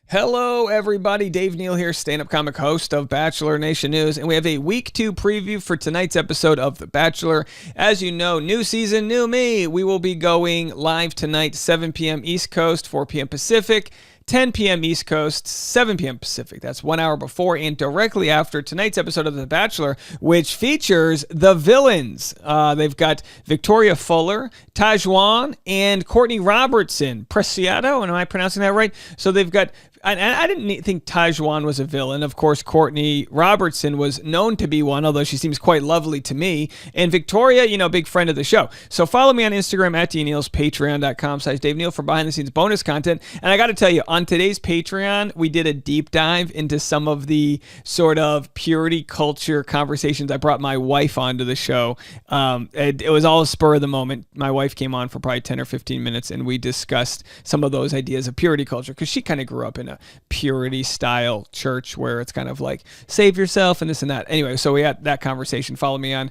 Hello, everybody. Dave Neal here, stand-up comic host of Bachelor Nation News, and we have a week 2 preview for tonight's episode of The Bachelor. As you know, new season, new me. We will be going live tonight, 7 p.m. East Coast, 4 p.m. Pacific, 10 p.m. East Coast, 7 p.m. Pacific. That's 1 hour before and directly after tonight's episode of The Bachelor, which features the villains. They've got Victoria Fuller, Tajwan, and Courtney Robertson. Preciado, am I pronouncing that right? So they've got... I didn't think Tajwan was a villain. Of course, Courtney Robertson was known to be one, although she seems quite lovely to me. And Victoria, big friend of the show. So follow me on Instagram at DNeals, patreon.com/Dave Neal for behind-the-scenes bonus content. And I got to tell you, on today's Patreon, we did a deep dive into some of the sort of purity culture conversations. I brought my wife onto the show. It was all a spur of the moment. My wife came on for probably 10 or 15 minutes, and we discussed some of those ideas of purity culture, because she kind of grew up in a purity style church where it's kind of like save yourself and this and that. Anyway, so we had that conversation. Follow me on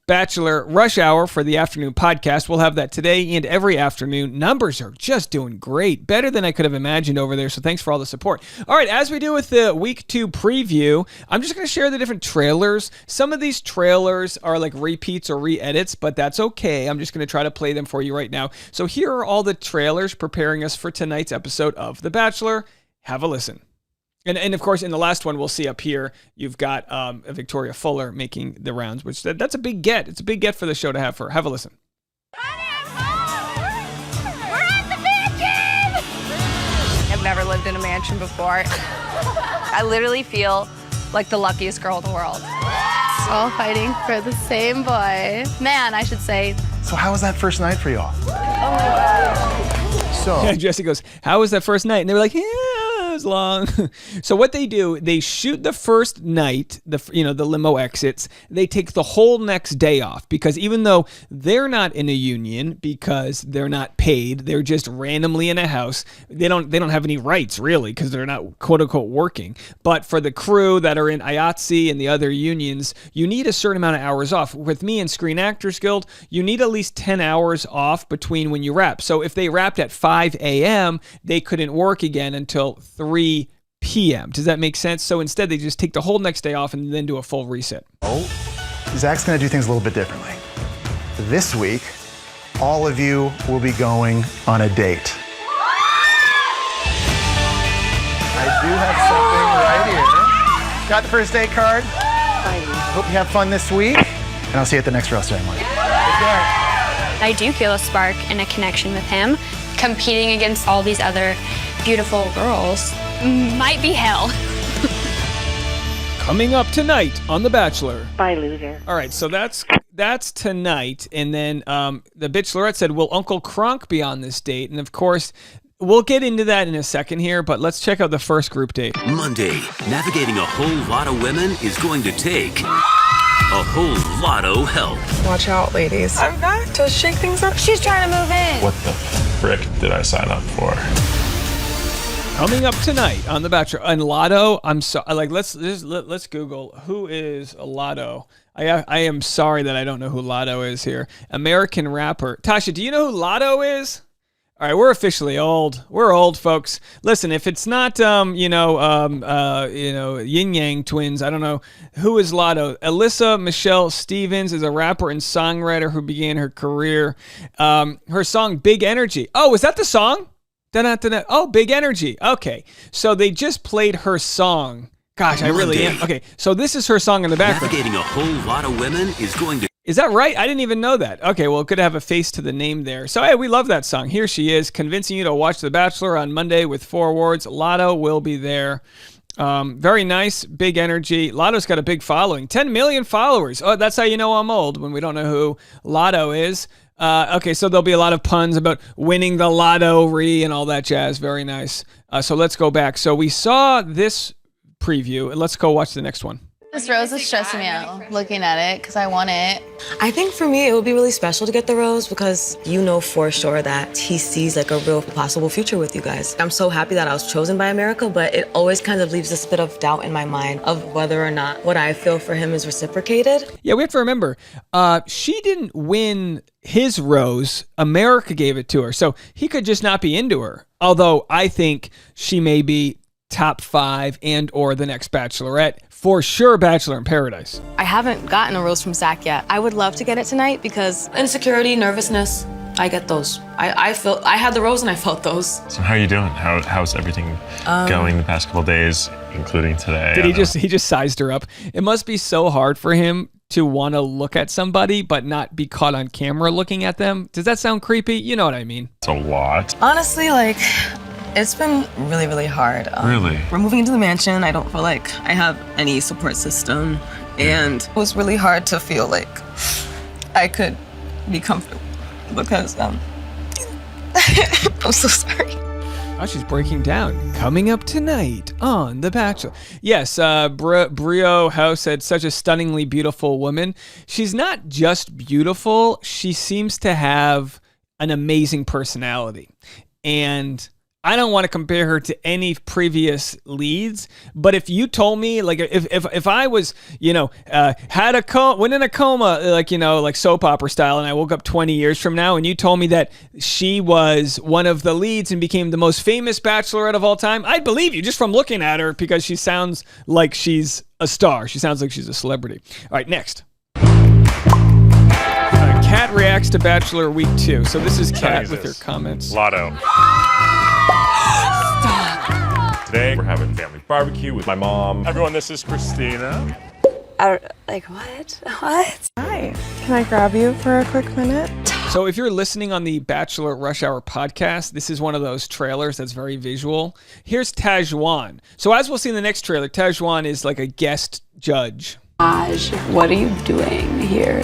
Bachelor Rush Hour for the afternoon podcast. We'll have that today and every afternoon. Numbers are just doing great, better than I could have imagined over there. So thanks for all the support. All right, as we do with the week 2 preview, I'm just going to share the different trailers. Some of these trailers are like repeats or re-edits, but that's okay. I'm just going to try to play them for you right now. So here are all the trailers preparing us for tonight's episode of The Bachelor. Have a listen. And of course, in the last one, we'll see up here, you've got Victoria Fuller making the rounds, which that's a big get. It's a big get for the show to have her. Have a listen. We're at the mansion! I've never lived in a mansion before. I literally feel like the luckiest girl in the world. All fighting for the same boy. Man, I should say. So how was that first night for y'all? Oh my God. So Jesse goes, how was that first night? And they were like, yeah, it was long. So what they do, they shoot the first night, the limo exits. They take the whole next day off, because even though they're not in a union, because they're not paid, they're just randomly in a house. They don't have any rights really, because they're not quote unquote working. But for the crew that are in IATSE and the other unions, you need a certain amount of hours off. With me and Screen Actors Guild, you need at least 10 hours off between when you wrap. So if they wrapped at 5 a.m., they couldn't work again until 3 p.m. Does that make sense? So instead, they just take the whole next day off and then do a full reset. Zach's gonna do things a little bit differently. This week, all of you will be going on a date. I do have something right here. Got the first date card. Hope you have fun this week, and I'll see you at the next rose ceremony. Take care. I do feel a spark and a connection with him. Competing against all these other beautiful girls might be hell. Coming up tonight on The Bachelor. Bye, loser. All right, so that's tonight. And then the Bachelorette said, will Uncle Kronk be on this date? And of course, we'll get into that in a second here, but let's check out the first group date. Monday, navigating a whole lot of women is going to take a whole lot of help. Watch out, ladies. I'm back to shake things up. She's trying to move in. What the frick did I sign up for? Coming up tonight on The Bachelor. And Lotto, I'm so let's Google who is Lotto. I am sorry that I don't know who Lotto is here. American rapper. Tasha, do you know who Lotto is? All right, we're officially old. We're old, folks. Listen, if it's not, Yin Yang twins, I don't know who is Lotto. Alyssa Michelle Stevens is a rapper and songwriter who began her career. Her song "Big Energy." Oh, is that the song? Da-da-da-da. Oh, Big Energy. Okay, so they just played her song. Gosh, I really am. Okay, so this is her song in the background. Navigating a whole lot of women is going to... Is that right? I didn't even know that. Okay, well, it could have a face to the name there. So, hey, we love that song. Here she is, convincing you to watch The Bachelor on Monday with 4 awards. Lotto will be there. Very nice, Big Energy. Lotto's got a big following. 10 million followers. Oh, that's how you know I'm old, when we don't know who Lotto is. Okay, so there'll be a lot of puns about winning the lottery and all that jazz. Very nice. So let's go back. So we saw this preview, and let's go watch the next one. This rose is stressing me out looking at it because I want it. I think for me, it would be really special to get the rose because you know for sure that he sees like a real possible future with you guys. I'm so happy that I was chosen by America, but it always kind of leaves this bit of doubt in my mind of whether or not what I feel for him is reciprocated. Yeah, we have to remember, she didn't win his rose. America gave it to her. So he could just not be into her. Although I think she may be top 5 and or the next Bachelorette. For sure, Bachelor in Paradise. I haven't gotten a rose from Zach yet. I would love to get it tonight because insecurity, nervousness, I get those. I had the rose and I felt those. So how are you doing? How's everything going the past couple days, including today? He just sized her up. It must be so hard for him to want to look at somebody but not be caught on camera looking at them. Does that sound creepy? You know what I mean. It's a lot. Honestly, like, it's been really, really hard. Really? We're moving into the mansion. I don't feel like I have any support system. And it was really hard to feel like I could be comfortable because, I'm so sorry. Oh, she's breaking down. Coming up tonight on The Bachelor. Yes, Brio House had such a stunningly beautiful woman. She's not just beautiful. She seems to have an amazing personality. And I don't want to compare her to any previous leads, but if you told me, like, if I was, went in a coma, like soap opera style, and I woke up 20 years from now, and you told me that she was one of the leads and became the most famous Bachelorette of all time, I'd believe you just from looking at her because she sounds like she's a star. She sounds like she's a celebrity. All right, next. Kat reacts to Bachelor Week 2. So this is Kat with her comments. Lotto. Today we're having family barbecue with my mom. Everyone, this is Christina. What? Hi. Can I grab you for a quick minute? So if you're listening on the Bachelor Rush Hour podcast, this is one of those trailers that's very visual. Here's Tajwan. So as we'll see in the next trailer, Tajwan is like a guest judge. Taj, what are you doing here?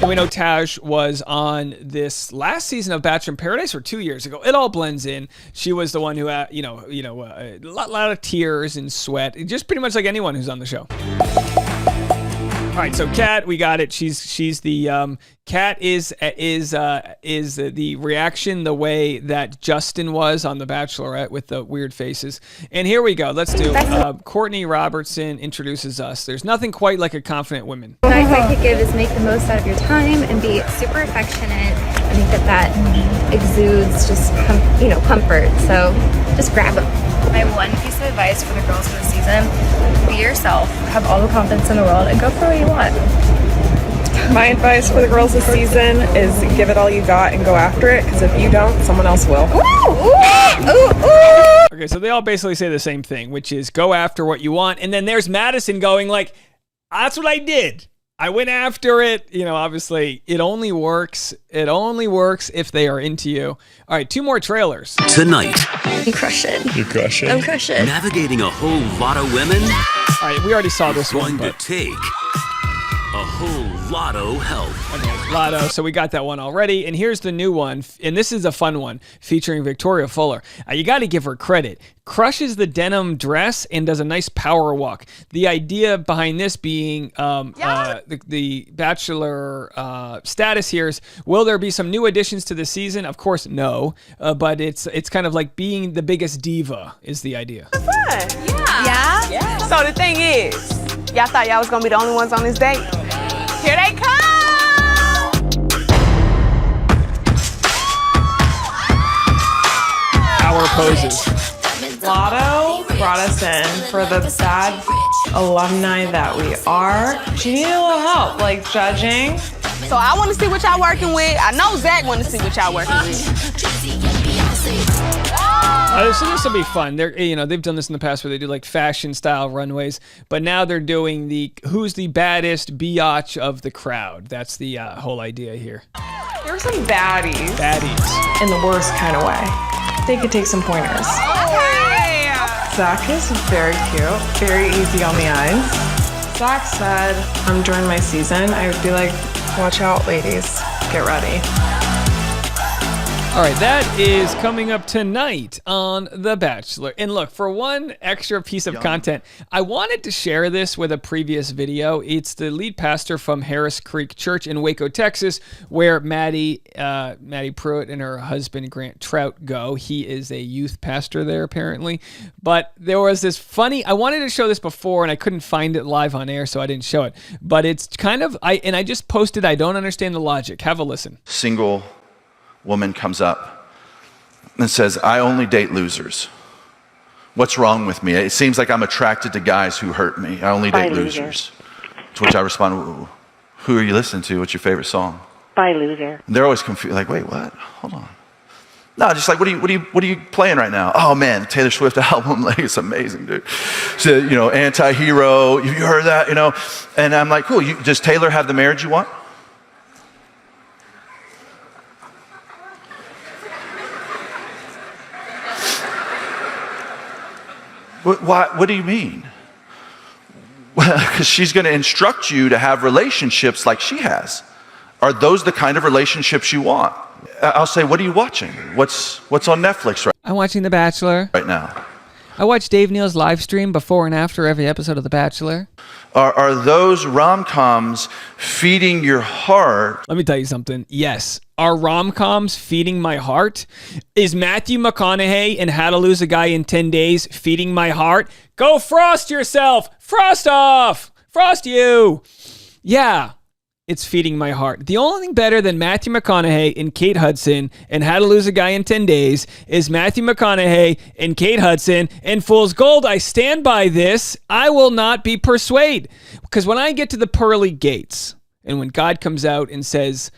And we know Taj was on this last season of Bachelor in Paradise or 2 years ago. It all blends in. She was the one who had, a lot of tears and sweat. Just pretty much like anyone who's on the show. All right, so Kat, we got it. She's the Kat is the reaction the way that Justin was on The Bachelorette with the weird faces. And here we go. Let's do Courtney Robertson introduces us. There's nothing quite like a confident woman. Advice I could give is make the most out of your time and be super affectionate. I think that exudes just comfort. So just grab them. My one piece of advice for the girls of the season: be yourself, have all the confidence in the world, and go for what you want. My advice for the girls this season is give it all you got and go after it, because if you don't, someone else will. Okay, so they all basically say the same thing, which is go after what you want. And then there's Madison going like, that's what I did. I went after it. Obviously, it only works if they are into you. All right, 2 more trailers. Tonight, You crush it. You crush it. I'm crushing. navigating a whole lot of women All right, we already saw this one, going to but take a whole lot of help. okay, Lotto. So we got that one already. And here's the new one. And this is a fun one featuring Victoria Fuller. You got to give her credit. Crushes the denim dress and does a nice power walk. The idea behind this being the Bachelor status here is, will there be some new additions to the season? Of course, no. But it's kind of like being the biggest diva is the idea. Yeah? So the thing is, y'all thought y'all was going to be the only ones on this date? Here they come! Power poses. Lotto brought us in for the bad alumni that we are. She needed a little help, like judging. So I want to see what y'all working with. I know Zach want to see what y'all working with. So this will be fun. They've done this in the past where they do like fashion style runways, but now they're doing the who's the baddest biatch of the crowd. That's the whole idea here. There were some baddies. Baddies. In the worst kind of way. They could take some pointers. Okay. Zach is very cute, very easy on the eyes. Zach said, during my season, I would be like, watch out, ladies, get ready. All right, that is coming up tonight on The Bachelor. And look, for one extra piece of content, I wanted to share this with a previous video. It's the lead pastor from Harris Creek Church in Waco, Texas, where Maddie Pruitt and her husband, Grant Trout, go. He is a youth pastor there, apparently. But there was this I wanted to show this before, and I couldn't find it live on air, so I didn't show it. But it's kind of, I just posted, I don't understand the logic. Have a listen. Single woman comes up and says, I only date losers. What's wrong with me? It seems like I'm attracted to guys who hurt me. I only date losers. To which I respond, who are you listening to? What's your favorite song? Bye, loser. And they're always confused, like, wait, what? Hold on. No, just like, what are you playing right now? Oh man, the Taylor Swift album, like it's amazing, dude. So, you know, Anti-Hero, you heard that, you know? And I'm like, cool, does Taylor have the marriage you want? What do you mean? Well, because she's going to instruct you to have relationships like she has. Are those the kind of relationships you want? I'll say, what are you watching? What's on Netflix I'm watching The Bachelor. right now? I watch Dave Neal's live stream before and after every episode of The Bachelor. Are those rom-coms feeding your heart? Let me tell you something. Yes. Are rom-coms feeding my heart? Is Matthew McConaughey in How to Lose a Guy in 10 Days feeding my heart? Go frost yourself! Frost off! Frost you! Yeah. It's feeding my heart. The only thing better than Matthew McConaughey and Kate Hudson and How to Lose a Guy in 10 Days is Matthew McConaughey and Kate Hudson and Fool's Gold. I stand by this. I will not be persuaded. Because when I get to the pearly gates and when God comes out and says,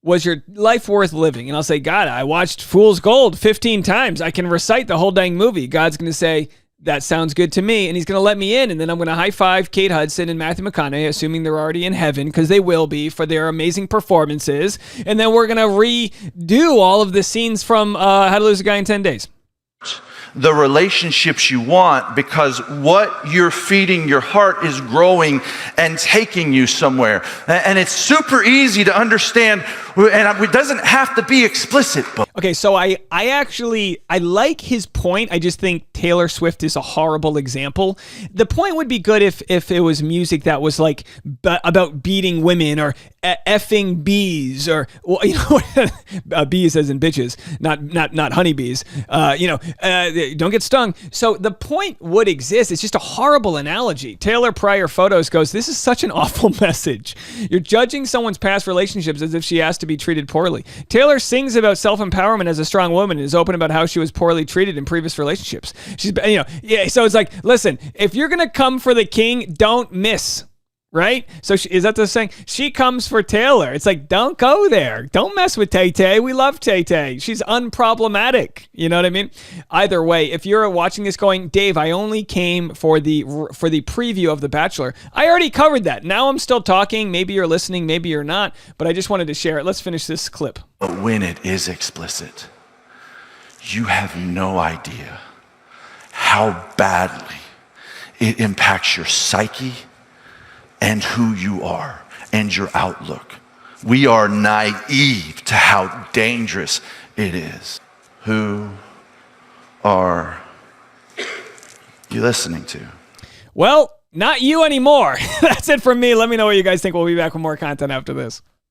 was your life worth living? And I'll say, God, I watched Fool's Gold 15 times. I can recite the whole dang movie. God's going to say, that sounds good to me. And he's going to let me in. And then I'm going to high five Kate Hudson and Matthew McConaughey, assuming they're already in heaven, because they will be for their amazing performances. And then we're going to redo all of the scenes from How to Lose a Guy in 10 Days. The relationships you want, because what you're feeding your heart is growing and taking you somewhere. And it's super easy to understand, and it doesn't have to be explicit. But okay, so I like his point. I just think Taylor Swift is a horrible example. The point would be good if it was music that was like about beating women or effing bees, or, well, you know, bees as in bitches, not honeybees. Don't get stung. So the point would exist. It's just a horrible analogy. Taylor Prior Photos goes, this is such an awful message. You're judging someone's past relationships as if she has to be treated poorly. Taylor sings about self-empowerment as a strong woman and is open about how she was poorly treated in previous relationships. She's, so it's like, listen, if you're going to come for the king, don't miss. Right? So is that the saying? She comes for Taylor. It's like, don't go there. Don't mess with Tay-Tay. We love Tay-Tay. She's unproblematic. You know what I mean? Either way, if you're watching this going, Dave, I only came for the preview of The Bachelor. I already covered that. Now I'm still talking. Maybe you're listening. Maybe you're not. But I just wanted to share it. Let's finish this clip. But when it is explicit, you have no idea how badly it impacts your psyche and who you are and your outlook. We are naive to how dangerous it is. Who are you listening to? Well, not you anymore. That's it from me. Let me know what you guys think. We'll be back with more content after this.